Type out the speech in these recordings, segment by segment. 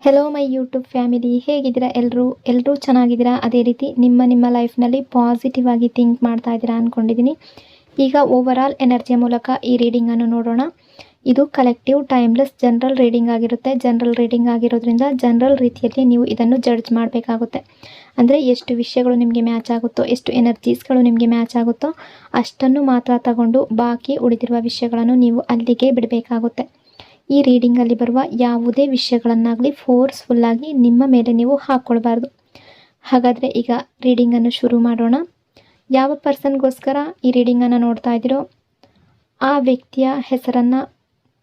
Hello my YouTube family, ಹೇಗಿದ್ದೀರಾ? ಎಲ್ಲರೂ ಚೆನ್ನಾಗಿದ್ದೀರಾ? ಅದೇ ರೀತಿ ನಿಮ್ಮ ಲೈಫ್ನಲ್ಲಿ ಪಾಸಿಟಿವ್ ಆಗಿ ಥಿಂಕ್ ಮಾಡ್ತಾ ಇದ್ದೀರಾ ಅಂದ್ಕೊಂಡಿದ್ದೀನಿ. ಈಗ ಓವರಾಲ್ ಎನರ್ಜಿಯ ಮೂಲಕ ಈ ರೀಡಿಂಗನ್ನು ನೋಡೋಣ. ಇದು ಕಲೆಕ್ಟಿವ್ ಟೈಮ್ಲೆಸ್ ಜನರಲ್ ರೀಡಿಂಗ್ ಆಗಿರುತ್ತೆ. ಜನರಲ್ ರೀಡಿಂಗ್ ಆಗಿರೋದ್ರಿಂದ ಜನರಲ್ ರೀತಿಯಲ್ಲಿ ನೀವು ಇದನ್ನು ಜಡ್ಜ್ ಮಾಡಬೇಕಾಗುತ್ತೆ. ಅಂದರೆ ಎಷ್ಟು ವಿಷಯಗಳು ನಿಮಗೆ ಮ್ಯಾಚ್ ಆಗುತ್ತೋ, ಎಷ್ಟು ಎನರ್ಜೀಸ್ಗಳು ನಿಮಗೆ ಮ್ಯಾಚ್ ಆಗುತ್ತೋ ಅಷ್ಟನ್ನು ಮಾತ್ರ ತಗೊಂಡು ಬಾಕಿ ಉಳಿದಿರುವ ವಿಷಯಗಳನ್ನು ನೀವು ಅಲ್ಲಿಗೆ ಬಿಡಬೇಕಾಗುತ್ತೆ. ಈ ರೀಡಿಂಗಲ್ಲಿ ಬರುವ ಯಾವುದೇ ವಿಷಯಗಳನ್ನಾಗಲಿ ಫೋರ್ಸ್ಫುಲ್ಲಾಗಿ ನಿಮ್ಮ ಮೇಲೆ ನೀವು ಹಾಕ್ಕೊಳ್ಬಾರ್ದು. ಹಾಗಾದರೆ ಈಗ ರೀಡಿಂಗನ್ನು ಶುರು ಮಾಡೋಣ. ಯಾವ ಪರ್ಸನ್ಗೋಸ್ಕರ ಈ ರೀಡಿಂಗನ್ನು ನೋಡ್ತಾ ಇದ್ದೀರೋ ಆ ವ್ಯಕ್ತಿಯ ಹೆಸರನ್ನು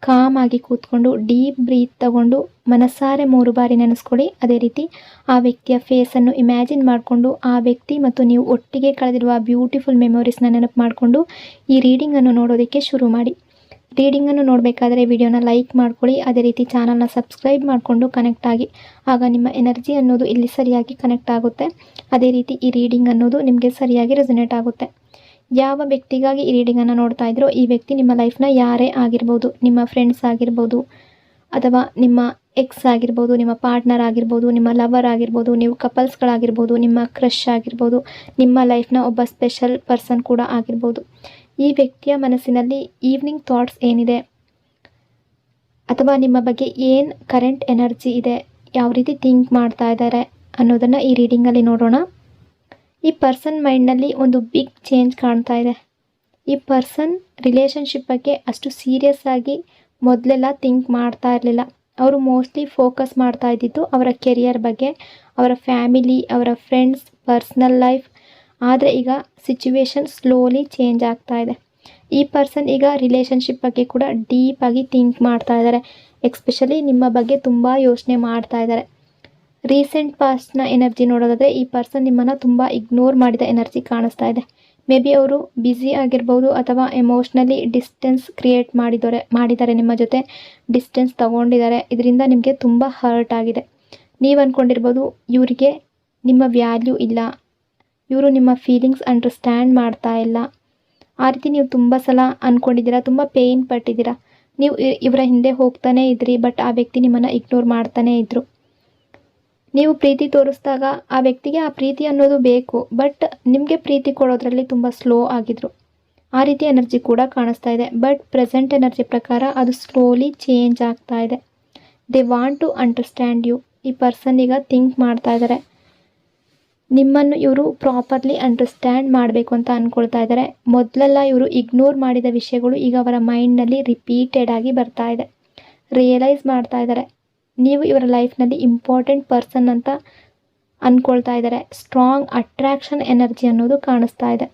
ಕಾಮಾಗಿ ಕೂತ್ಕೊಂಡು ಡೀಪ್ ಬ್ರೀತ್ ತಗೊಂಡು ಮನಸಾರೆ 3 ಬಾರಿ ನೆನೆಸ್ಕೊಳ್ಳಿ. ಅದೇ ರೀತಿ ಆ ವ್ಯಕ್ತಿಯ ಫೇಸನ್ನು ಇಮ್ಯಾಜಿನ್ ಮಾಡಿಕೊಂಡು ಆ ವ್ಯಕ್ತಿ ಮತ್ತು ನೀವು ಒಟ್ಟಿಗೆ ಕಳೆದಿರುವ ಬ್ಯೂಟಿಫುಲ್ ಮೆಮೊರೀಸ್ನ ನೆನಪು ಮಾಡಿಕೊಂಡು ಈ ರೀಡಿಂಗನ್ನು ನೋಡೋದಕ್ಕೆ ಶುರು ಮಾಡಿ. ರೀಡಿಂಗನ್ನು ನೋಡಬೇಕಾದ್ರೆ ವಿಡಿಯೋನ ಲೈಕ್ ಮಾಡ್ಕೊಳ್ಳಿ. ಅದೇ ರೀತಿ ಚಾನಲ್ನ ಸಬ್ಸ್ಕ್ರೈಬ್ ಮಾಡಿಕೊಂಡು ಕನೆಕ್ಟ್ ಆಗಿ. ಆಗ ನಿಮ್ಮ ಎನರ್ಜಿ ಅನ್ನೋದು ಇಲ್ಲಿ ಸರಿಯಾಗಿ ಕನೆಕ್ಟ್ ಆಗುತ್ತೆ. ಅದೇ ರೀತಿ ಈ ರೀಡಿಂಗ್ ಅನ್ನೋದು ನಿಮಗೆ ಸರಿಯಾಗಿ ರೆಸೊನೇಟ್ ಆಗುತ್ತೆ. ಯಾವ ವ್ಯಕ್ತಿಗಾಗಿ ಈ ರೀಡಿಂಗನ್ನು ನೋಡ್ತಾ ಇದ್ರೋ ಈ ವ್ಯಕ್ತಿ ನಿಮ್ಮ ಲೈಫ್ನ ಯಾರೇ ಆಗಿರ್ಬೋದು, ನಿಮ್ಮ ಫ್ರೆಂಡ್ಸ್ ಆಗಿರ್ಬೋದು, ಅಥವಾ ನಿಮ್ಮ ಎಕ್ಸ್ ಆಗಿರ್ಬೋದು, ನಿಮ್ಮ ಪಾರ್ಟ್ನರ್ ಆಗಿರ್ಬೋದು, ನಿಮ್ಮ ಲವರ್ ಆಗಿರ್ಬೋದು, ನೀವು ಕಪಲ್ಸ್ಗಳಾಗಿರ್ಬೋದು, ನಿಮ್ಮ ಕ್ರಶ್ ಆಗಿರ್ಬೋದು, ನಿಮ್ಮ ಲೈಫ್ನ ಒಬ್ಬ ಸ್ಪೆಷಲ್ ಪರ್ಸನ್ ಕೂಡ ಆಗಿರ್ಬೋದು. ಈ ವ್ಯಕ್ತಿಯ ಮನಸ್ಸಿನಲ್ಲಿ ಈವ್ನಿಂಗ್ ಥಾಟ್ಸ್ ಏನಿದೆ, ಅಥವಾ ನಿಮ್ಮ ಬಗ್ಗೆ ಏನು ಕರೆಂಟ್ ಎನರ್ಜಿ ಇದೆ, ಯಾವ ರೀತಿ ಥಿಂಕ್ ಮಾಡ್ತಾ ಇದ್ದಾರೆ ಅನ್ನೋದನ್ನು ಈ ರೀಡಿಂಗಲ್ಲಿ ನೋಡೋಣ. ಈ ಪರ್ಸನ್ ಮೈಂಡ್ನಲ್ಲಿ ಒಂದು ಬಿಗ್ ಚೇಂಜ್ ಕಾಣ್ತಾ ಇದೆ. ಈ ಪರ್ಸನ್ ರಿಲೇಷನ್ಶಿಪ್ ಬಗ್ಗೆ ಅಷ್ಟು ಸೀರಿಯಸ್ ಆಗಿ ಮೊದಲೆಲ್ಲ ಥಿಂಕ್ ಮಾಡ್ತಾ ಇರಲಿಲ್ಲ. ಅವರು ಮೋಸ್ಟ್ಲಿ ಫೋಕಸ್ ಮಾಡ್ತಾ ಇದ್ದಿದ್ದು ಅವರ ಕೆರಿಯರ್ ಬಗ್ಗೆ, ಅವರ ಫ್ಯಾಮಿಲಿ, ಅವರ ಫ್ರೆಂಡ್ಸ್, ಪರ್ಸ್ನಲ್ ಲೈಫ್. ಆದರೆ ಈಗ ಸಿಚುವೇಶನ್ ಸ್ಲೋಲಿ ಚೇಂಜ್ ಆಗ್ತಾ ಇದೆ. ಈ ಪರ್ಸನ್ ಈಗ ರಿಲೇಷನ್ಶಿಪ್ ಬಗ್ಗೆ ಕೂಡ ಡೀಪಾಗಿ ಥಿಂಕ್ ಮಾಡ್ತಾ ಇದ್ದಾರೆ. ಎಕ್ಸ್ಪೆಷಲಿ ನಿಮ್ಮ ಬಗ್ಗೆ ತುಂಬ ಯೋಚನೆ ಮಾಡ್ತಾ ಇದ್ದಾರೆ. ರೀಸೆಂಟ್ ಪಾಸ್ಟ್ನ ಎನರ್ಜಿ ನೋಡೋದಾದರೆ ಈ ಪರ್ಸನ್ ನಿಮ್ಮನ್ನು ತುಂಬ ಇಗ್ನೋರ್ ಮಾಡಿದ ಎನರ್ಜಿ ಕಾಣಿಸ್ತಾ ಇದೆ. ಮೇ ಬಿ ಅವರು ಬ್ಯುಸಿ ಆಗಿರ್ಬೋದು ಅಥವಾ ಎಮೋಷ್ನಲಿ ಡಿಸ್ಟೆನ್ಸ್ ಕ್ರಿಯೇಟ್ ಮಾಡಿದ್ದಾರೆ, ನಿಮ್ಮ ಜೊತೆ ಡಿಸ್ಟೆನ್ಸ್ ತಗೊಂಡಿದ್ದಾರೆ. ಇದರಿಂದ ನಿಮಗೆ ತುಂಬ ಹರ್ಟ್ ಆಗಿದೆ. ನೀವು ಅಂದ್ಕೊಂಡಿರ್ಬೋದು ಇವರಿಗೆ ನಿಮ್ಮ ವ್ಯಾಲ್ಯೂ ಇಲ್ಲ, ಇವರು ನಿಮ್ಮ ಫೀಲಿಂಗ್ಸ್ ಅಂಡರ್ಸ್ಟ್ಯಾಂಡ್ ಮಾಡ್ತಾ ಇಲ್ಲ. ಆ ರೀತಿ ನೀವು ತುಂಬ ಸಲ ಅಂದ್ಕೊಂಡಿದ್ದೀರಾ, ತುಂಬ ಪೇಯ್ನ್ ಪಟ್ಟಿದ್ದೀರಾ. ನೀವು ಇವರ ಹಿಂದೆ ಹೋಗ್ತಾನೇ ಇದ್ರಿ, ಬಟ್ ಆ ವ್ಯಕ್ತಿ ನಿಮ್ಮನ್ನು ಇಗ್ನೋರ್ ಮಾಡ್ತಾನೇ ಇದ್ದರು. ನೀವು ಪ್ರೀತಿ ತೋರಿಸಿದಾಗ ಆ ವ್ಯಕ್ತಿಗೆ ಆ ಪ್ರೀತಿ ಅನ್ನೋದು ಬೇಕು, ಬಟ್ ನಿಮಗೆ ಪ್ರೀತಿ ಕೊಡೋದ್ರಲ್ಲಿ ತುಂಬ ಸ್ಲೋ ಆಗಿದ್ರು. ಆ ರೀತಿ ಎನರ್ಜಿ ಕೂಡ ಕಾಣಿಸ್ತಾ ಇದೆ. ಬಟ್ ಪ್ರೆಸೆಂಟ್ ಎನರ್ಜಿ ಪ್ರಕಾರ ಅದು ಸ್ಲೋಲಿ ಚೇಂಜ್ ಆಗ್ತಾ ಇದೆ. They want to understand you. ಈ ಪರ್ಸನ್ ಈಗ ಥಿಂಕ್ ಮಾಡ್ತಾ ಇದ್ದಾರೆ, ನಿಮ್ಮನ್ನು ಇವರು ಪ್ರಾಪರ್ಲಿ ಅಂಡರ್ಸ್ಟ್ಯಾಂಡ್ ಮಾಡಬೇಕು ಅಂತ ಅಂದ್ಕೊಳ್ತಾ ಇದ್ದಾರೆ. ಮೊದಲೆಲ್ಲ ಇವರು ಇಗ್ನೋರ್ ಮಾಡಿದ ವಿಷಯಗಳು ಈಗ ಅವರ ಮೈಂಡ್ನಲ್ಲಿ ರಿಪೀಟೆಡ್ ಆಗಿ ಬರ್ತಾ ಇದೆ. ರಿಯಲೈಸ್ ಮಾಡ್ತಾ ಇದ್ದಾರೆ ನೀವು ಇವರ ಲೈಫ್ನಲ್ಲಿ ಇಂಪಾರ್ಟೆಂಟ್ ಪರ್ಸನ್ ಅಂತ ಅಂದ್ಕೊಳ್ತಾ ಇದ್ದಾರೆ. ಸ್ಟ್ರಾಂಗ್ ಅಟ್ರಾಕ್ಷನ್ ಎನರ್ಜಿ ಅನ್ನೋದು ಕಾಣಿಸ್ತಾ ಇದೆ.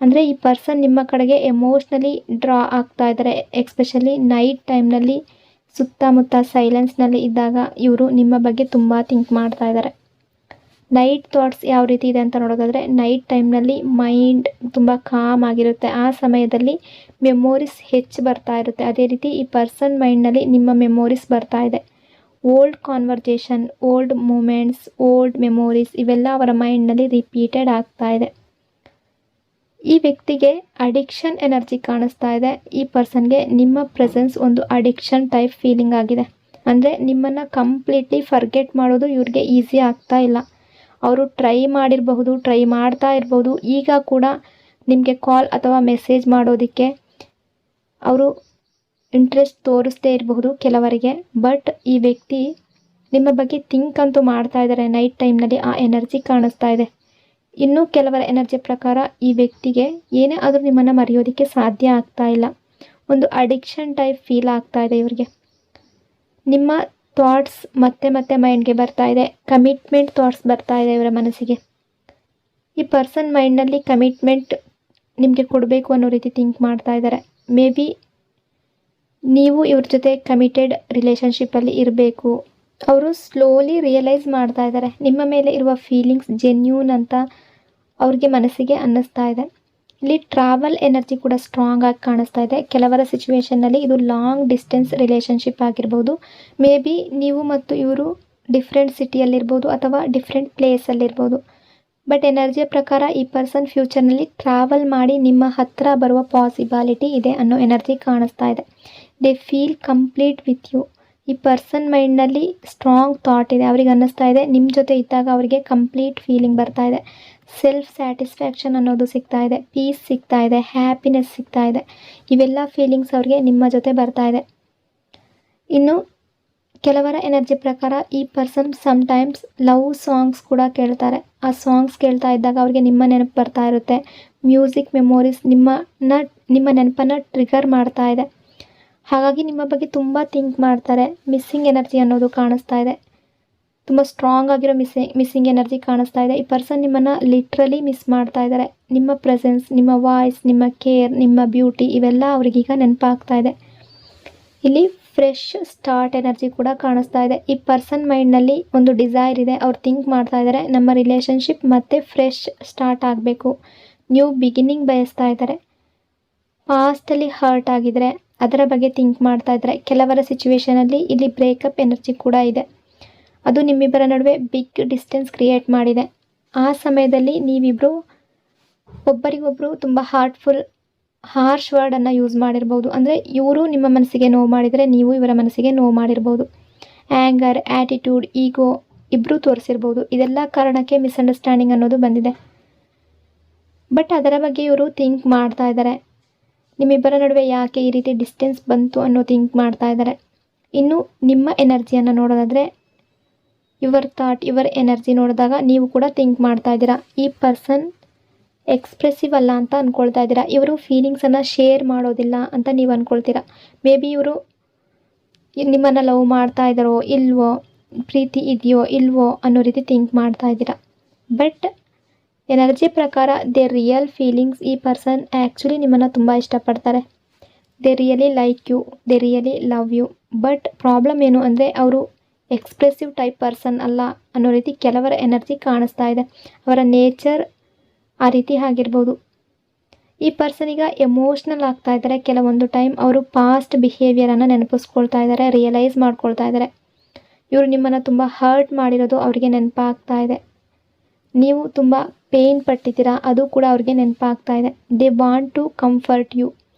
ಅಂದರೆ ಈ ಪರ್ಸನ್ ನಿಮ್ಮ ಕಡೆಗೆ ಎಮೋಷ್ನಲಿ ಡ್ರಾ ಆಗ್ತಾ ಇದ್ದಾರೆ. ಎಕ್ಸ್ಪೆಷಲಿ ನೈಟ್ ಟೈಮ್ನಲ್ಲಿ ಸುತ್ತಮುತ್ತ ಸೈಲೆನ್ಸ್ನಲ್ಲಿ ಇದ್ದಾಗ ಇವರು ನಿಮ್ಮ ಬಗ್ಗೆ ತುಂಬ ಥಿಂಕ್ ಮಾಡ್ತಾ ಇದ್ದಾರೆ. ನೈಟ್ ಥಾಟ್ಸ್ ಯಾವ ರೀತಿ ಇದೆ ಅಂತ ನೋಡೋದಾದರೆ, ನೈಟ್ ಟೈಮ್ನಲ್ಲಿ ಮೈಂಡ್ ತುಂಬ ಕಾಮ್ ಆಗಿರುತ್ತೆ. ಆ ಸಮಯದಲ್ಲಿ ಮೆಮೊರೀಸ್ ಹೆಚ್ಚು ಬರ್ತಾ ಇರುತ್ತೆ. ಅದೇ ರೀತಿ ಈ ಪರ್ಸನ್ ಮೈಂಡ್ನಲ್ಲಿ ನಿಮ್ಮ ಮೆಮೊರೀಸ್ ಬರ್ತಾ ಇದೆ. Old conversation, old moments, old memories ಇವೆಲ್ಲ ಅವರ ಮೈಂಡ್ನಲ್ಲಿ ರಿಪೀಟೆಡ್ ಆಗ್ತಾ ಇದೆ. ಈ ವ್ಯಕ್ತಿಗೆ ಅಡಿಕ್ಷನ್ ಎನರ್ಜಿ ಕಾಣಿಸ್ತಾ ಇದೆ. ಈ ಪರ್ಸನ್ಗೆ ನಿಮ್ಮ ಪ್ರೆಸೆನ್ಸ್ ಒಂದು ಅಡಿಕ್ಷನ್ ಟೈಪ್ ಫೀಲಿಂಗ್ ಆಗಿದೆ. ಅಂದರೆ ನಿಮ್ಮನ್ನು ಕಂಪ್ಲೀಟ್ಲಿ ಫರ್ಗೆಟ್ ಮಾಡೋದು ಇವ್ರಿಗೆ ಈಸಿ ಆಗ್ತಾ ಇಲ್ಲ. ಅವರು ಟ್ರೈ ಮಾಡಿರಬಹುದು, ಟ್ರೈ ಮಾಡ್ತಾ ಇರ್ಬೋದು. ಈಗ ಕೂಡ ನಿಮಗೆ ಕಾಲ್ ಅಥವಾ ಮೆಸೇಜ್ ಮಾಡೋದಕ್ಕೆ ಅವರು ಇಂಟ್ರೆಸ್ಟ್ ತೋರಿಸ್ದೇ ಇರಬಹುದು ಕೆಲವರಿಗೆ. ಬಟ್ ಈ ವ್ಯಕ್ತಿ ನಿಮ್ಮ ಬಗ್ಗೆ ಥಿಂಕ್ ಅಂತೂ ಮಾಡ್ತಾ ಇದ್ದಾರೆ. ನೈಟ್ ಟೈಮ್ನಲ್ಲಿ ಆ ಎನರ್ಜಿ ಕಾಣಿಸ್ತಾ ಇದೆ. ಇನ್ನೂ ಕೆಲವರ ಎನರ್ಜಿ ಪ್ರಕಾರ ಈ ವ್ಯಕ್ತಿಗೆ ಏನೇ ಆದರೂ ನಿಮ್ಮನ್ನು ಮರೆಯೋದಕ್ಕೆ ಸಾಧ್ಯ ಆಗ್ತಾ ಇಲ್ಲ. ಒಂದು ಅಡಿಕ್ಷನ್ ಟೈಪ್ ಫೀಲ್ ಆಗ್ತಾ ಇದೆ ಇವರಿಗೆ. ನಿಮ್ಮ ಥಾಟ್ಸ್ ಮತ್ತೆ ಮೈಂಡ್ಗೆ ಬರ್ತಾ ಇದೆ. ಕಮಿಟ್ಮೆಂಟ್ ಥಾಟ್ಸ್ ಬರ್ತಾ ಇದೆ ಇವರ ಮನಸ್ಸಿಗೆ. ಈ ಪರ್ಸನ್ ಮೈಂಡ್ನಲ್ಲಿ ಕಮಿಟ್ಮೆಂಟ್ ನಿಮಗೆ ಕೊಡಬೇಕು ಅನ್ನೋ ರೀತಿ ಥಿಂಕ್ ಮಾಡ್ತಾ ಇದ್ದಾರೆ. ಮೇ ಬಿ ನೀವು ಇವ್ರ ಜೊತೆ ಕಮಿಟೆಡ್ ರಿಲೇಷನ್ಶಿಪ್ಪಲ್ಲಿ ಇರಬೇಕು. ಅವರು ಸ್ಲೋಲಿ ರಿಯಲೈಸ್ ಮಾಡ್ತಾ ಇದ್ದಾರೆ ನಿಮ್ಮ ಮೇಲೆ ಇರುವ ಫೀಲಿಂಗ್ಸ್ ಜೆನ್ಯೂನ್ ಅಂತ ಅವ್ರಿಗೆ ಮನಸ್ಸಿಗೆ ಅನ್ನಿಸ್ತಾ ಇದೆ. ಇಲ್ಲಿ ಟ್ರಾವೆಲ್ ಎನರ್ಜಿ ಕೂಡ ಸ್ಟ್ರಾಂಗ್ ಆಗಿ ಕಾಣಿಸ್ತಾ ಇದೆ. ಕೆಲವರ ಸಿಚುವೇಷನ್ನಲ್ಲಿ ಇದು ಲಾಂಗ್ ಡಿಸ್ಟೆನ್ಸ್ ರಿಲೇಷನ್ಶಿಪ್ ಆಗಿರ್ಬೋದು. ಮೇ ಬಿ ನೀವು ಮತ್ತು ಇವರು ಡಿಫ್ರೆಂಟ್ ಸಿಟಿಯಲ್ಲಿರ್ಬೋದು ಅಥವಾ ಡಿಫ್ರೆಂಟ್ ಪ್ಲೇಸಲ್ಲಿರ್ಬೋದು. ಬಟ್ ಎನರ್ಜಿಯ ಪ್ರಕಾರ ಈ ಪರ್ಸನ್ ಫ್ಯೂಚರ್ನಲ್ಲಿ ಟ್ರಾವೆಲ್ ಮಾಡಿ ನಿಮ್ಮ ಹತ್ತಿರ ಬರುವ ಪಾಸಿಬಿಲಿಟಿ ಇದೆ ಅನ್ನೋ ಎನರ್ಜಿ ಕಾಣಿಸ್ತಾ ಇದೆ. They feel complete with you. ಈ ಪರ್ಸನ್ ಮೈಂಡ್ನಲ್ಲಿ ಸ್ಟ್ರಾಂಗ್ ಥಾಟ್ ಇದೆ. ಅವ್ರಿಗೆ ಅನ್ನಿಸ್ತಾ ಇದೆ ನಿಮ್ಮ ಜೊತೆ ಇದ್ದಾಗ ಅವರಿಗೆ ಕಂಪ್ಲೀಟ್ ಫೀಲಿಂಗ್ ಬರ್ತಾ ಇದೆ, ಸೆಲ್ಫ್ ಸ್ಯಾಟಿಸ್ಫ್ಯಾಕ್ಷನ್ ಅನ್ನೋದು ಸಿಗ್ತಾ ಇದೆ, ಪೀಸ್ ಸಿಗ್ತಾ ಇದೆ, ಹ್ಯಾಪಿನೆಸ್ ಸಿಗ್ತಾ ಇದೆ. ಇವೆಲ್ಲ ಫೀಲಿಂಗ್ಸ್ ಅವ್ರಿಗೆ ನಿಮ್ಮ ಜೊತೆ ಬರ್ತಾ ಇದೆ. ಇನ್ನು ಕೆಲವರ ಎನರ್ಜಿ ಪ್ರಕಾರ ಈ ಪರ್ಸನ್ ಸಮ್ಟೈಮ್ಸ್ ಲವ್ ಸಾಂಗ್ಸ್ ಕೂಡ ಕೇಳ್ತಾರೆ. ಆ ಸಾಂಗ್ಸ್ ಕೇಳ್ತಾ ಇದ್ದಾಗ ಅವ್ರಿಗೆ ನಿಮ್ಮ ನೆನಪು ಬರ್ತಾ ಇರುತ್ತೆ. ಮ್ಯೂಸಿಕ್ ಮೆಮೊರೀಸ್ ನಿಮ್ಮ ನೆನಪನ್ನು ಟ್ರಿಗರ್ ಮಾಡ್ತಾ ಇದೆ. ಹಾಗಾಗಿ ನಿಮ್ಮ ಬಗ್ಗೆ ತುಂಬ ಥಿಂಕ್ ಮಾಡ್ತಾರೆ. ಮಿಸ್ಸಿಂಗ್ ಎನರ್ಜಿ ಅನ್ನೋದು ಕಾಣಿಸ್ತಾ ಇದೆ. ತುಂಬ ಸ್ಟ್ರಾಂಗ್ ಆಗಿರೋ ಮಿಸ್ಸಿಂಗ್ ಎನರ್ಜಿ ಕಾಣಿಸ್ತಾ ಇದೆ. ಈ ಪರ್ಸನ್ ನಿಮ್ಮನ್ನು ಲಿಟ್ರಲಿ ಮಿಸ್ ಮಾಡ್ತಾ ಇದ್ದಾರೆ. ನಿಮ್ಮ ಪ್ರೆಸೆನ್ಸ್, ನಿಮ್ಮ ವಾಯ್ಸ್, ನಿಮ್ಮ ಕೇರ್, ನಿಮ್ಮ ಬ್ಯೂಟಿ ಇವೆಲ್ಲ ಅವ್ರಿಗೀಗ ನೆನಪಾಗ್ತಾ ಇದೆ. ಇಲ್ಲಿ ಫ್ರೆಶ್ ಸ್ಟಾರ್ಟ್ ಎನರ್ಜಿ ಕೂಡ ಕಾಣಿಸ್ತಾ ಇದೆ. ಈ ಪರ್ಸನ್ ಮೈಂಡ್ನಲ್ಲಿ ಒಂದು ಡಿಸೈರ್ ಇದೆ. ಅವ್ರು ಥಿಂಕ್ ಮಾಡ್ತಾ ಇದ್ದಾರೆ, ನಮ್ಮ ರಿಲೇಷನ್ಶಿಪ್ ಮತ್ತೆ ಫ್ರೆಶ್ ಸ್ಟಾರ್ಟ್ ಆಗಬೇಕು, ನ್ಯೂ ಬಿಗಿನಿಂಗ್ ಬಯಸ್ತಾ ಇದ್ದಾರೆ. ಪಾಸ್ಟಲ್ಲಿ ಹರ್ಟ್ ಆಗಿದ್ರೆ ಅದರ ಬಗ್ಗೆ ಥಿಂಕ್ ಮಾಡ್ತಾ ಇದ್ದಾರೆ. ಕೆಲವರ ಸಿಚುವೇಶನಲ್ಲಿ ಇಲ್ಲಿ ಬ್ರೇಕಪ್ ಎನರ್ಜಿ ಕೂಡ ಇದೆ. ಅದು ನಿಮ್ಮಿಬ್ಬರ ನಡುವೆ ಬಿಗ್ ಡಿಸ್ಟೆನ್ಸ್ ಕ್ರಿಯೇಟ್ ಮಾಡಿದೆ. ಆ ಸಮಯದಲ್ಲಿ ನೀವಿಬ್ಬರು ಒಬ್ಬರಿಗೊಬ್ಬರು ತುಂಬ ಹಾರ್ಶ್ ವರ್ಡನ್ನು ಯೂಸ್ ಮಾಡಿರ್ಬೋದು. ಅಂದರೆ ಇವರು ನಿಮ್ಮ ಮನಸ್ಸಿಗೆ ನೋವು ಮಾಡಿದರೆ ನೀವು ಇವರ ಮನಸ್ಸಿಗೆ ನೋವು ಮಾಡಿರ್ಬೋದು. ಆ್ಯಂಗರ್, ಆ್ಯಟಿಟ್ಯೂಡ್, ಈಗೋ ಇಬ್ಬರೂ ತೋರಿಸಿರ್ಬೋದು. ಇದೆಲ್ಲ ಕಾರಣಕ್ಕೆ ಮಿಸ್ಅಂಡರ್ಸ್ಟ್ಯಾಂಡಿಂಗ್ ಅನ್ನೋದು ಬಂದಿದೆ. ಬಟ್ ಅದರ ಬಗ್ಗೆ ಇವರು ಥಿಂಕ್ ಮಾಡ್ತಾ ಇದ್ದಾರೆ. ನಿಮ್ಮಿಬ್ಬರ ನಡುವೆ ಯಾಕೆ ಈ ರೀತಿ ಡಿಸ್ಟೆನ್ಸ್ ಬಂತು ಅನ್ನೋ ಥಿಂಕ್ ಮಾಡ್ತಾ ಇದ್ದಾರೆ. ಇನ್ನು ನಿಮ್ಮ ಎನರ್ಜಿಯನ್ನು ನೋಡೋದಾದರೆ ಯುವರ್ ಥಾಟ್, ಯುವರ್ ಎನರ್ಜಿ ನೋಡಿದಾಗ ನೀವು ಕೂಡ ಥಿಂಕ್ ಮಾಡ್ತಾ ಇದ್ದೀರಾ, ಈ ಪರ್ಸನ್ ಎಕ್ಸ್ಪ್ರೆಸಿವ್ ಅಲ್ಲ ಅಂತ ಅಂದ್ಕೊಳ್ತಾ ಇದ್ದೀರಾ. ಇವರು ಫೀಲಿಂಗ್ಸನ್ನು ಶೇರ್ ಮಾಡೋದಿಲ್ಲ ಅಂತ ನೀವು ಅಂದ್ಕೊಳ್ತೀರಾ. ಮೇ ಬಿ ಇವರು ನಿಮ್ಮನ್ನು ಲವ್ ಮಾಡ್ತಾ ಇದ್ದಾರೋ ಇಲ್ವೋ, ಪ್ರೀತಿ ಇದೆಯೋ ಇಲ್ವೋ ಅನ್ನೋ ರೀತಿ ಥಿಂಕ್ ಮಾಡ್ತಾ ಇದ್ದೀರಾ. ಬಟ್ ಎನರ್ಜಿ ಪ್ರಕಾರ ದೇ ರಿಯಲ್ ಫೀಲಿಂಗ್ಸ್, ಈ ಪರ್ಸನ್ ಆ್ಯಕ್ಚುಲಿ ನಿಮ್ಮನ್ನು ತುಂಬ ಇಷ್ಟಪಡ್ತಾರೆ. They really like you, they really love you. But problem ಏನು ಅಂದರೆ ಅವರು ಎಕ್ಸ್ಪ್ರೆಸಿವ್ ಟೈಪ್ ಪರ್ಸನ್ ಅಲ್ಲ ಅನ್ನೋ ರೀತಿ ಕೆಲವರ ಎನರ್ಜಿ ಕಾಣಿಸ್ತಾ ಇದೆ. ಅವರ ನೇಚರ್ ಆ ರೀತಿ ಆಗಿರ್ಬೋದು. ಈ ಪರ್ಸನಿಗ ಎಮೋಷ್ನಲ್ ಆಗ್ತಾ ಇದ್ದಾರೆ. ಕೆಲವೊಂದು ಟೈಮ್ ಅವರು ಪಾಸ್ಟ್ ಬಿಹೇವಿಯರನ್ನು ನೆನಪಿಸ್ಕೊಳ್ತಾ ಇದ್ದಾರೆ, ರಿಯಲೈಸ್ ಮಾಡ್ಕೊಳ್ತಾ ಇದ್ದಾರೆ. ಇವರು ನಿಮ್ಮನ್ನು ತುಂಬ ಹರ್ಟ್ ಮಾಡಿರೋದು ಅವರಿಗೆ ನೆನಪಾಗ್ತಾ ಇದೆ. ನೀವು ತುಂಬ ಪೇಯ್ನ್ ಪಟ್ಟಿದ್ದೀರಾ, ಅದು ಕೂಡ ಅವ್ರಿಗೆ ನೆನಪಾಗ್ತಾ ಇದೆ. They want to comfort you.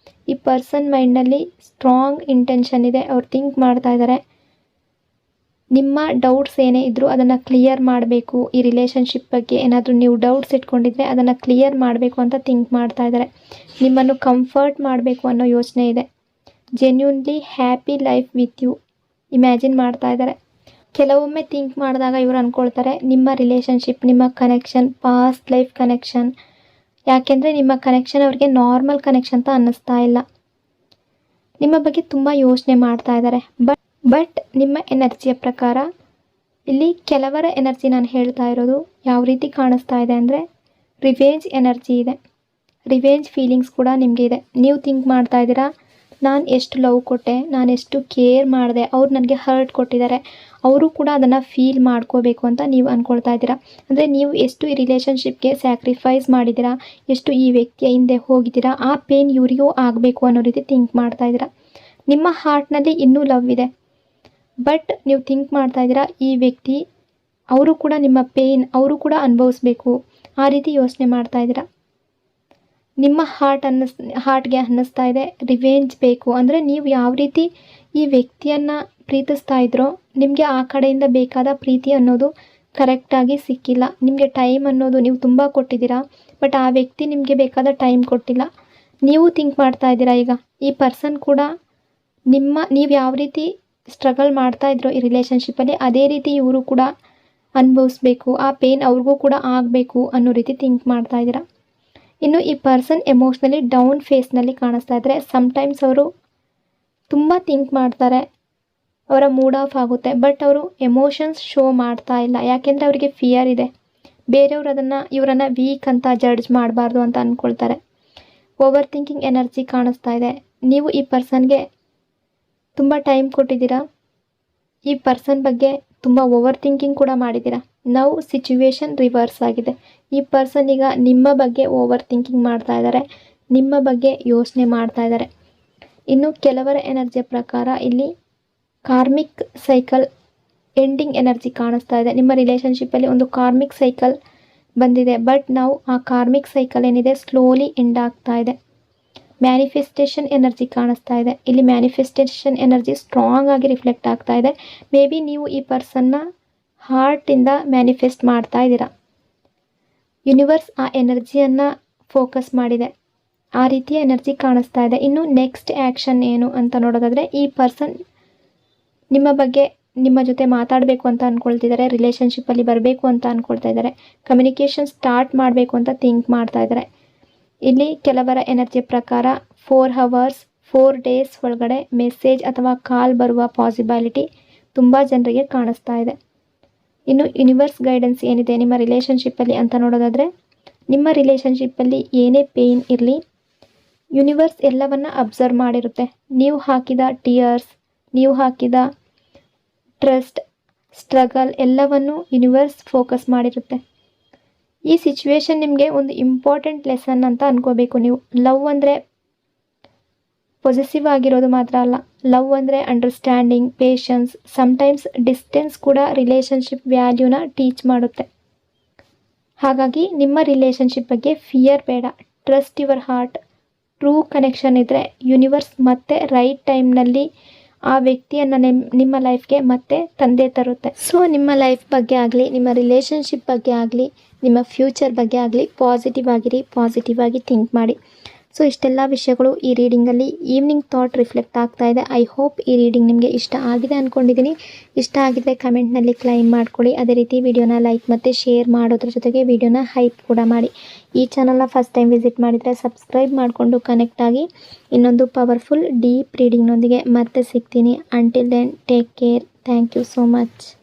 ಈ ಪರ್ಸನ್ ಮೈಂಡ್ನಲ್ಲಿ ಸ್ಟ್ರಾಂಗ್ ಇಂಟೆನ್ಷನ್ ಇದೆ. ಅವ್ರು ಥಿಂಕ್ ಮಾಡ್ತಾ ಇದ್ದಾರೆ, ನಿಮ್ಮ ಡೌಟ್ಸ್ ಏನೇ ಇದ್ದರೂ ಅದನ್ನು ಕ್ಲಿಯರ್ ಮಾಡಬೇಕು. ಈ ರಿಲೇಷನ್ಶಿಪ್ ಬಗ್ಗೆ ಏನಾದರೂ ನೀವು ಡೌಟ್ಸ್ ಇಟ್ಕೊಂಡಿದ್ರೆ ಅದನ್ನು ಕ್ಲಿಯರ್ ಮಾಡಬೇಕು ಅಂತ ಥಿಂಕ್ ಮಾಡ್ತಾ ಇದ್ದಾರೆ. ನಿಮ್ಮನ್ನು ಕಂಫರ್ಟ್ ಮಾಡಬೇಕು ಅನ್ನೋ ಯೋಚನೆ ಇದೆ. Genuinely happy life with you imagine ಮಾಡ್ತಾ ಇದ್ದಾರೆ. ಕೆಲವೊಮ್ಮೆ ಥಿಂಕ್ ಮಾಡಿದಾಗ ಇವರು ಅಂದ್ಕೊಳ್ತಾರೆ, ನಿಮ್ಮ ರಿಲೇಷನ್ಶಿಪ್, ನಿಮ್ಮ ಕನೆಕ್ಷನ್ ಪಾಸ್ಟ್ ಲೈಫ್ ಕನೆಕ್ಷನ್. ಯಾಕೆಂದರೆ ನಿಮ್ಮ ಕನೆಕ್ಷನ್ ಅವ್ರಿಗೆ ನಾರ್ಮಲ್ ಕನೆಕ್ಷನ್ ಅಂತ ಅನ್ನಿಸ್ತಾ ಇಲ್ಲ. ನಿಮ್ಮ ಬಗ್ಗೆ ತುಂಬ ಯೋಚನೆ ಮಾಡ್ತಾ ಇದ್ದಾರೆ. ಬಟ್ ನಿಮ್ಮ ಎನರ್ಜಿಯ ಪ್ರಕಾರ ಇಲ್ಲಿ ಕೆಲವರ ಎನರ್ಜಿ ನಾನು ಹೇಳ್ತಾ ಇರೋದು ಯಾವ ರೀತಿ ಕಾಣಿಸ್ತಾ ಇದೆ ಅಂದರೆ ರಿವೆಂಜ್ ಎನರ್ಜಿ ಇದೆ. ರಿವೆಂಜ್ ಫೀಲಿಂಗ್ಸ್ ಕೂಡ ನಿಮಗೆ ಇದೆ. ನೀವು ಥಿಂಕ್ ಮಾಡ್ತಾ ಇದ್ದೀರಾ, ನಾನು ಎಷ್ಟು ಲವ್ ಕೊಟ್ಟೆ, ನಾನು ಎಷ್ಟು ಕೇರ್ ಮಾಡಿದೆ, ಅವ್ರು ನನಗೆ ಹರ್ಟ್ ಕೊಟ್ಟಿದ್ದಾರೆ, ಅವರು ಕೂಡ ಅದನ್ನು ಫೀಲ್ ಮಾಡ್ಕೋಬೇಕು ಅಂತ ನೀವು ಅಂದ್ಕೊಳ್ತಾ ಇದ್ದೀರಾ. ಅಂದರೆ ನೀವು ಎಷ್ಟು ಈ ರಿಲೇಷನ್ಶಿಪ್ಗೆ ಸ್ಯಾಕ್ರಿಫೈಸ್ ಮಾಡಿದ್ದೀರಾ, ಎಷ್ಟು ಈ ವ್ಯಕ್ತಿಯ ಹಿಂದೆ ಹೋಗಿದ್ದೀರಾ, ಆ ಪೇನ್ ಇವರಿಗೂ ಆಗಬೇಕು ಅನ್ನೋ ರೀತಿ ಥಿಂಕ್ ಮಾಡ್ತಾ ಇದ್ದೀರಾ. ನಿಮ್ಮ ಹಾರ್ಟ್ನಲ್ಲಿ ಇನ್ನೂ ಲವ್ ಇದೆ. ಬಟ್ ನೀವು ಥಿಂಕ್ ಮಾಡ್ತಾ ಇದ್ದೀರಾ, ಈ ವ್ಯಕ್ತಿ ಅವರು ಕೂಡ ನಿಮ್ಮ ಪೇಯ್ನ್ ಅವರು ಕೂಡ ಅನುಭವಿಸ್ಬೇಕು, ಆ ರೀತಿ ಯೋಚನೆ ಮಾಡ್ತಾ ಇದ್ದೀರಾ. ನಿಮ್ಮ ಹಾರ್ಟ್ಗೆ ಅನ್ನಿಸ್ತಾ ಇದೆ ರಿವೆಂಜ್ ಬೇಕು. ಅಂದರೆ ನೀವು ಯಾವ ರೀತಿ ಈ ವ್ಯಕ್ತಿಯನ್ನು ಪ್ರೀತಿಸ್ತಾ ಇದ್ರೋ ನಿಮಗೆ ಆ ಕಡೆಯಿಂದ ಬೇಕಾದ ಪ್ರೀತಿ ಅನ್ನೋದು ಕರೆಕ್ಟಾಗಿ ಸಿಕ್ಕಿಲ್ಲ. ನಿಮಗೆ ಟೈಮ್ ಅನ್ನೋದು ನೀವು ತುಂಬ ಕೊಟ್ಟಿದ್ದೀರಾ, ಬಟ್ ಆ ವ್ಯಕ್ತಿ ನಿಮಗೆ ಬೇಕಾದ ಟೈಮ್ ಕೊಟ್ಟಿಲ್ಲ. ನೀವು ಥಿಂಕ್ ಮಾಡ್ತಾ ಇದ್ದೀರಾ ಈಗ ಈ ಪರ್ಸನ್ ಕೂಡ ನೀವು ಯಾವ ರೀತಿ ಸ್ಟ್ರಗಲ್ ಮಾಡ್ತಾ ಇದ್ರು ಈ ರಿಲೇಷನ್ಶಿಪ್ಪಲ್ಲಿ ಅದೇ ರೀತಿ ಇವರು ಕೂಡ ಅನುಭವಿಸ್ಬೇಕು, ಆ ಪೇನ್ ಅವ್ರಿಗೂ ಕೂಡ ಆಗಬೇಕು ಅನ್ನೋ ರೀತಿ ಥಿಂಕ್ ಮಾಡ್ತಾ ಇದ್ದೀರಾ. ಇನ್ನು ಈ ಪರ್ಸನ್ ಎಮೋಷ್ನಲಿ ಡೌನ್ ಫೇಸ್ನಲ್ಲಿ ಕಾಣಿಸ್ತಾ ಇದ್ದಾರೆ. ಸಮ್ಟೈಮ್ಸ್ ಅವರು ತುಂಬ ಥಿಂಕ್ ಮಾಡ್ತಾರೆ, ಅವರ ಮೂಡ್ ಆಫ್ ಆಗುತ್ತೆ. ಬಟ್ ಅವರು ಎಮೋಷನ್ಸ್ ಶೋ ಮಾಡ್ತಾ ಇಲ್ಲ. ಯಾಕೆಂದರೆ ಅವರಿಗೆ ಫಿಯರ್ ಇದೆ. ಬೇರೆಯವರು ಇವರನ್ನು ವೀಕ್ ಅಂತ ಜಡ್ಜ್ ಮಾಡಬಾರ್ದು ಅಂತ ಅಂದ್ಕೊಳ್ತಾರೆ. ಓವರ್ ಥಿಂಕಿಂಗ್ ಎನರ್ಜಿ ಕಾಣಿಸ್ತಾ ಇದೆ. ನೀವು ಈ ಪರ್ಸನ್ಗೆ ತುಂಬ ಟೈಮ್ ಕೊಟ್ಟಿದ್ದೀರಾ, ಈ ಪರ್ಸನ್ ಬಗ್ಗೆ ತುಂಬ ಓವರ್ ಥಿಂಕಿಂಗ್ ಕೂಡ ಮಾಡಿದ್ದೀರಾ. ನಾವು ಸಿಚುವೇಶನ್ ರಿವರ್ಸ್ ಆಗಿದೆ. ಈ ಪರ್ಸನ್ ಈಗ ನಿಮ್ಮ ಬಗ್ಗೆ ಓವರ್ ಥಿಂಕಿಂಗ್ ಮಾಡ್ತಾ ಇದ್ದಾರೆ, ನಿಮ್ಮ ಬಗ್ಗೆ ಯೋಚನೆ ಮಾಡ್ತಾ ಇದ್ದಾರೆ. ಇನ್ನು ಕೆಲವರ ಎನರ್ಜಿಯ ಪ್ರಕಾರ ಇಲ್ಲಿ ಕಾರ್ಮಿಕ್ ಸೈಕಲ್ ಎಂಡಿಂಗ್ ಎನರ್ಜಿ ಕಾಣಿಸ್ತಾ ಇದೆ. ನಿಮ್ಮ ರಿಲೇಷನ್ಶಿಪ್ಪಲ್ಲಿ ಒಂದು ಕಾರ್ಮಿಕ್ ಸೈಕಲ್ ಬಂದಿದೆ. ಬಟ್ ನಾವು ಆ ಕಾರ್ಮಿಕ್ ಸೈಕಲ್ ಏನಿದೆ ಸ್ಲೋಲಿ ಎಂಡ್ ಆಗ್ತಾ ಇದೆ. ಮ್ಯಾನಿಫೆಸ್ಟೇಷನ್ ಎನರ್ಜಿ ಕಾಣಿಸ್ತಾ ಇದೆ. ಇಲ್ಲಿ ಮ್ಯಾನಿಫೆಸ್ಟೇಷನ್ ಎನರ್ಜಿ ಸ್ಟ್ರಾಂಗ್ ಆಗಿ ರಿಫ್ಲೆಕ್ಟ್ ಆಗ್ತಾ ಇದೆ. ಮೇ ಬಿ ನೀವು ಈ ಪರ್ಸನ್ನ ಹಾರ್ಟಿಂದ ಮ್ಯಾನಿಫೆಸ್ಟ್ ಮಾಡ್ತಾ ಇದ್ದೀರಾ. ಯೂನಿವರ್ಸ್ ಆ ಎನರ್ಜಿಯನ್ನು ಫೋಕಸ್ ಮಾಡಿದೆ. ಆ ರೀತಿಯ ಎನರ್ಜಿ ಕಾಣಿಸ್ತಾ ಇದೆ. ಇನ್ನು ನೆಕ್ಸ್ಟ್ ಆ್ಯಕ್ಷನ್ ಏನು ಅಂತ ನೋಡೋದಾದರೆ, ಈ ಪರ್ಸನ್ ನಿಮ್ಮ ಬಗ್ಗೆ ನಿಮ್ಮ ಜೊತೆ ಮಾತಾಡಬೇಕು ಅಂತ ಅಂದ್ಕೊಳ್ತಿದ್ದಾರೆ, ರಿಲೇಷನ್ಶಿಪ್ಪಲ್ಲಿ ಬರಬೇಕು ಅಂತ ಅಂದ್ಕೊಳ್ತಾ ಇದ್ದಾರೆ, ಕಮ್ಯುನಿಕೇಷನ್ ಸ್ಟಾರ್ಟ್ ಮಾಡಬೇಕು ಅಂತ ಥಿಂಕ್ ಮಾಡ್ತಾ ಇದ್ದಾರೆ. ಇಲ್ಲಿ ಕೆಲವರ ಎನರ್ಜಿ ಪ್ರಕಾರ 4 hours 4 days ಒಳಗಡೆ ಮೆಸೇಜ್ ಅಥವಾ ಕಾಲ್ ಬರುವ ಪಾಸಿಬಿಲಿಟಿ ತುಂಬ ಜನರಿಗೆ ಕಾಣಿಸ್ತಾ ಇದೆ. ಇನ್ನು ಯೂನಿವರ್ಸ್ ಗೈಡೆನ್ಸ್ ಏನಿದೆ ನಿಮ್ಮ ರಿಲೇಷನ್ಶಿಪ್ಪಲ್ಲಿ ಅಂತ ನೋಡೋದಾದರೆ, ನಿಮ್ಮ ರಿಲೇಷನ್ಶಿಪ್ಪಲ್ಲಿ ಏನೇ ಪೇಯ್ನ್ ಇರಲಿ, ಯೂನಿವರ್ಸ್ ಎಲ್ಲವನ್ನು ಅಬ್ಸರ್ವ್ ಮಾಡಿರುತ್ತೆ. ನೀವು ಹಾಕಿದ ಟಿಯರ್ಸ್, ನೀವು ಹಾಕಿದ ಟ್ರಸ್ಟ್, ಸ್ಟ್ರಗಲ್ ಎಲ್ಲವನ್ನು ಯೂನಿವರ್ಸ್ ಫೋಕಸ್ ಮಾಡಿರುತ್ತೆ. ಈ ಸಿಚುವೇಶನ್ ನಿಮಗೆ ಒಂದು ಇಂಪಾರ್ಟೆಂಟ್ ಲೆಸನ್ ಅಂತ ಅನ್ಕೋಬೇಕು. ನೀವು ಲವ್ ಅಂದರೆ ಪೊಸೆಸಿವ್ ಆಗಿರೋದು ಮಾತ್ರ ಅಲ್ಲ, ಲವ್ ಅಂದರೆ ಅಂಡರ್ಸ್ಟ್ಯಾಂಡಿಂಗ್, ಪೇಷನ್ಸ್, ಸಮ್ಟೈಮ್ಸ್ ಡಿಸ್ಟೆನ್ಸ್ ಕೂಡ ರಿಲೇಷನ್ಶಿಪ್ ವ್ಯಾಲ್ಯೂನ ಟೀಚ್ ಮಾಡುತ್ತೆ. ಹಾಗಾಗಿ ನಿಮ್ಮ ರಿಲೇಷನ್ಶಿಪ್ ಬಗ್ಗೆ ಫಿಯರ್ ಬೇಡ. Trust your heart. True connection ಇದ್ದರೆ ಯೂನಿವರ್ಸ್ ಮತ್ತೆ ರೈಟ್ ಟೈಮ್ನಲ್ಲಿ ಆ ವ್ಯಕ್ತಿಯನ್ನು ನಿಮ್ಮ ಲೈಫ್ಗೆ ಮತ್ತೆ ತಂದೆ ತರುತ್ತೆ. ಸೊ ನಿಮ್ಮ ಲೈಫ್ ಬಗ್ಗೆ ಆಗಲಿ, ನಿಮ್ಮ ರಿಲೇಷನ್ಶಿಪ್ ಬಗ್ಗೆ ಆಗಲಿ, ನಿಮ್ಮ ಫ್ಯೂಚರ್ ಬಗ್ಗೆ ಆಗಲಿ ಪಾಸಿಟಿವ್ ಆಗಿರಿ, ಪಾಸಿಟಿವ್ ಆಗಿ ಥಿಂಕ್ ಮಾಡಿ. ಸೊ ಇಷ್ಟೆಲ್ಲ ವಿಷಯಗಳು ಈ ರೀಡಿಂಗಲ್ಲಿ ಈವ್ನಿಂಗ್ ಥಾಟ್ ರಿಫ್ಲೆಕ್ಟ್ ಆಗ್ತಾ ಇದೆ. ಐ ಹೋಪ್ ಈ ರೀಡಿಂಗ್ ನಿಮಗೆ ಇಷ್ಟ ಆಗಿದೆ ಅಂದ್ಕೊಂಡಿದ್ದೀನಿ. ಇಷ್ಟ ಆಗಿದ್ರೆ ಕಮೆಂಟ್ನಲ್ಲಿ ಕ್ಲೈಮ್ ಮಾಡ್ಕೊಳ್ಳಿ. ಅದೇ ರೀತಿ ವಿಡಿಯೋನ ಲೈಕ್ ಮತ್ತು ಶೇರ್ ಮಾಡೋದ್ರ ಜೊತೆಗೆ ವಿಡಿಯೋನ ಹೈಪ್ ಕೂಡ ಮಾಡಿ. ಈ ಚಾನಲ್ನ ಫಸ್ಟ್ ಟೈಮ್ ವಿಸಿಟ್ ಮಾಡಿದರೆ ಸಬ್ಸ್ಕ್ರೈಬ್ ಮಾಡಿಕೊಂಡು ಕನೆಕ್ಟ್ ಆಗಿ ಇನ್ನೊಂದು ಪವರ್ಫುಲ್ ಡೀಪ್ ರೀಡಿಂಗ್ನೊಂದಿಗೆ ಮತ್ತೆ ಸಿಗ್ತೀನಿ. Until then take care. Thank you so much.